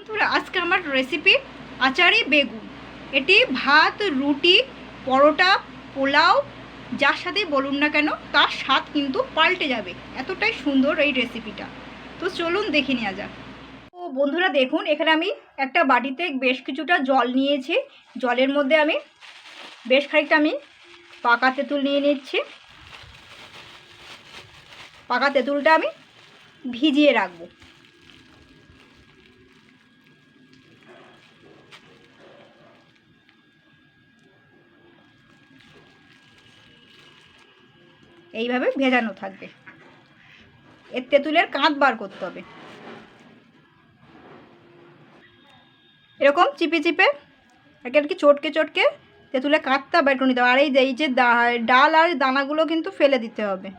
তো আজকে আমার রেসিপি আচারি বেগুন। এটি ভাত, রুটি, পরোটা, পোলাও যার সাথেই বলুন না কেন তার স্বাদ কিন্তু পাল্টে যাবে, এতটাই সুন্দর এই রেসিপিটা। তো চলুন দেখে নেওয়া যাক। তো বন্ধুরা দেখুন, এখানে আমি একটা বাটিতে বেশ কিছুটা জল নিয়েছি। জলের মধ্যে আমি বেশ খানিকটা পাকা তেঁতুল নিয়ে নিচ্ছি। পাকা তেঁতুলটা আমি ভিজিয়ে রাখবো। এইভাবে ভেজানো থাকবে, এর তেঁতুলের কাঁধ বার করতে হবে। এরকম চিপে চিপে একে চটকে চটকে তেঁতুলের কাঁধটা বের করে নিতে হবে। আর এই যে ডাল আর দানাগুলো কিন্তু ফেলে দিতে হবে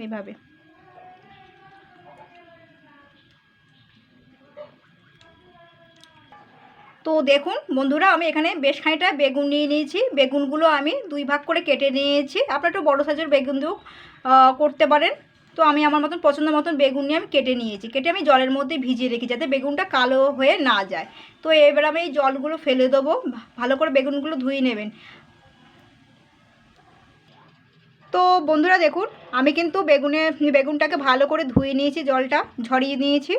এইভাবে। তো দেখুন বন্ধুরা, আমি এখানে বেশ খানিকটা বেগুন নিয়ে নিয়েছি। বেগুনগুলো আমি দুই ভাগ করে কেটে নিয়েছি। আপনারা একটু বড়ো সাইজের বেগুন দিয়েও করতে পারেন। তো আমি আমার মতন পছন্দ মতন বেগুন নিয়ে আমি কেটে নিয়েছি। কেটে আমি জলের মধ্যে ভিজিয়ে রেখেছি যাতে বেগুনটা কালো হয়ে না যায়। তো এবার আমি এই জলগুলো ফেলে দেবো। ভালো করে বেগুনগুলো ধুয়ে নেবেন। তো বন্ধুরা দেখুন, আমি কিন্তু বেগুনটাকে ভালো করে ধুয়ে নিয়েছি, জলটা ঝরিয়ে নিয়েছি।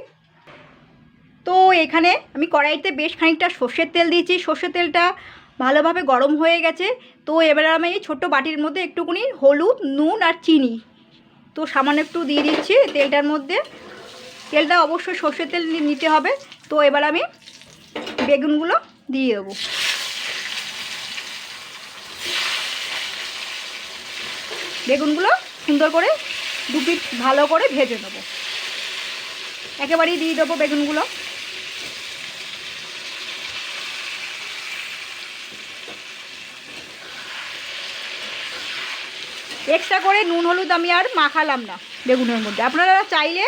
তো এখানে আমি কড়াইতে বেশ খানিকটা সর্ষের তেল দিয়েছি। সর্ষের তেলটা ভালোভাবে গরম হয়ে গেছে। তো এবার আমি এই ছোট্ট বাটির মধ্যে একটুখানি হলুদ, নুন আর চিনি তো সামান্য একটু দিয়ে দিচ্ছি তেলটার মধ্যে। তেলটা অবশ্যই সর্ষের তেল নিতে হবে। তো এবার আমি বেগুনগুলো দিয়ে দেবো। বেগুনগুলো সুন্দর করে দু পিঠ ভালো করে ভেজে নেবো। একেবারেই দিয়ে দেবো বেগুনগুলো। এক্সট্রা করে নুন হলুদ আমি আর মাখালাম না বেগুনের মধ্যে। আপনারা চাইলে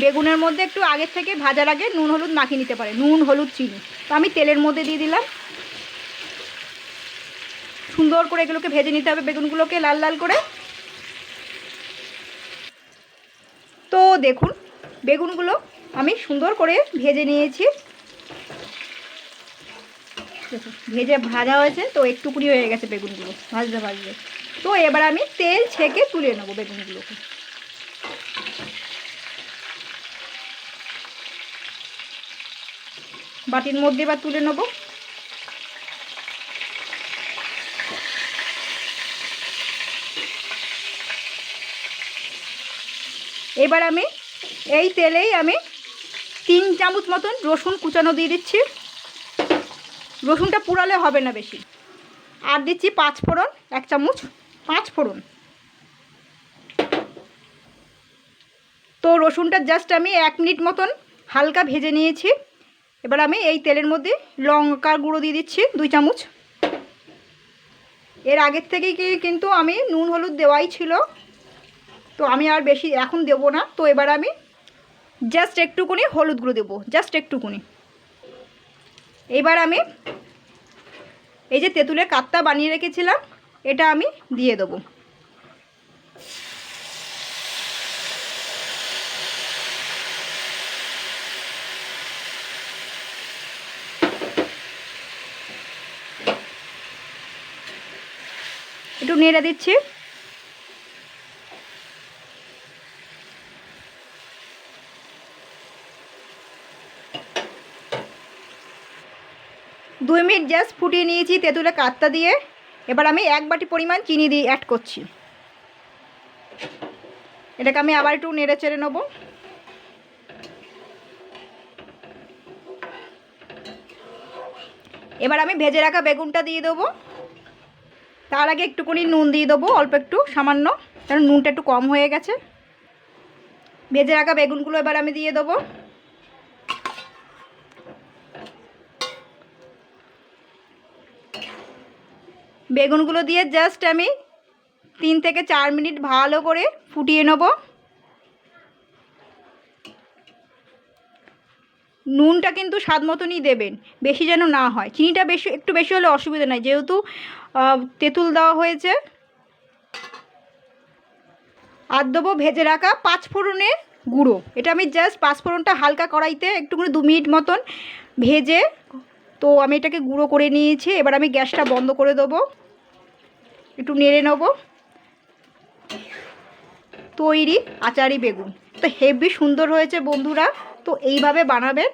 বেগুনের মধ্যে একটু আগের থেকে ভাজার আগে নুন হলুদ মাখিয়ে নিতে পারে, নুন হলুদ চিনি। তো আমি তেলের মধ্যে দিয়ে দিলাম। সুন্দর করে এগুলোকে ভেজে নিতে হবে, বেগুনগুলোকে লাল লাল করে। তো দেখুন বেগুনগুলো আমি সুন্দর করে ভেজে নিয়েছি। দেখুন ভেজে ভাজা হয়েছে, তো একটুকুনি হয়ে গেছে বেগুনগুলো ভাজতে ভাজতে। তো এবার আমি তেল ছেঁকে তুলে নেবো বেগুনগুলোকে। বাটির মধ্যে এবার তুলে নেবো। এবার আমি এই তেলেই আমি 3 চামচ মতন রসুন কুচানো দিয়ে দিচ্ছি। রসুনটা পুড়ালে হবে না বেশি। আর দিচ্ছি 5 ফোড়ন, 1 চামচ 5 ফোড়ন। তো রসুনটা জাস্ট আমি 1 মিনিট মতন হালকা ভেজে নিয়েছি। এবার আমি এই তেলের মধ্যে লঙ্কার গুঁড়ো দিয়ে দিচ্ছি 2 চামচ। এর আগের থেকেই কিন্তু আমি নুন হলুদ দেওয়াই ছিল, তো আমি আর বেশি এখন দেবো না। তো এবার আমি জাস্ট একটুকুনি হলুদ গুঁড়ো দেবো, জাস্ট একটুকুনি। এবার আমি এই যে তেঁতুলের কাতটা বানিয়ে রেখেছিলাম এটা আমি দিয়ে দেবো। একটু নেড়ে দিচ্ছি। দু মিনিট জাস্ট ফুটিয়ে নিয়েছি তেঁতুলের কাতটা দিয়ে। এবার আমি 1 বাটি পরিমাণ চিনি দিয়ে অ্যাড করছি। এটাকে আমি আবার একটু নেড়ে চেড়ে নেবো। এবার আমি ভেজে রাখা বেগুনটা দিয়ে দেবো। তার আগে একটুখানি নুন দিয়ে দেবো, অল্প একটু সামান্য, কারণ নুনটা একটু কম হয়ে গেছে। ভেজে রাখা বেগুনগুলো এবার আমি দিয়ে দেবো। বেগুনগুলো দিয়ে জাস্ট আমি 3 থেকে 4 মিনিট ভালো করে ফুটিয়ে নেব। নুনটা কিন্তু স্বাদ মতনই দেবেন, বেশি যেন না হয়। চিনিটা একটু বেশি হলে অসুবিধা নাই, যেহেতু তেঁতুল দেওয়া হয়েছে। আর দেবো ভেজে রাখা 5 ফোড়নের গুঁড়ো। এটা আমি জাস্ট পাঁচফোড়নটা হালকা কড়াইতে একটুখানি 2 মিনিট মতন ভেজে তো আমি এটাকে গুঁড়ো করে নিয়েছি। এবার আমি গ্যাসটা বন্ধ করে দেবো, একটু নেড়ে নেবো। তৈরি আচারি বেগুন। তো হেভি সুন্দর হয়েছে বন্ধুরা, তো এইভাবে বানাবেন।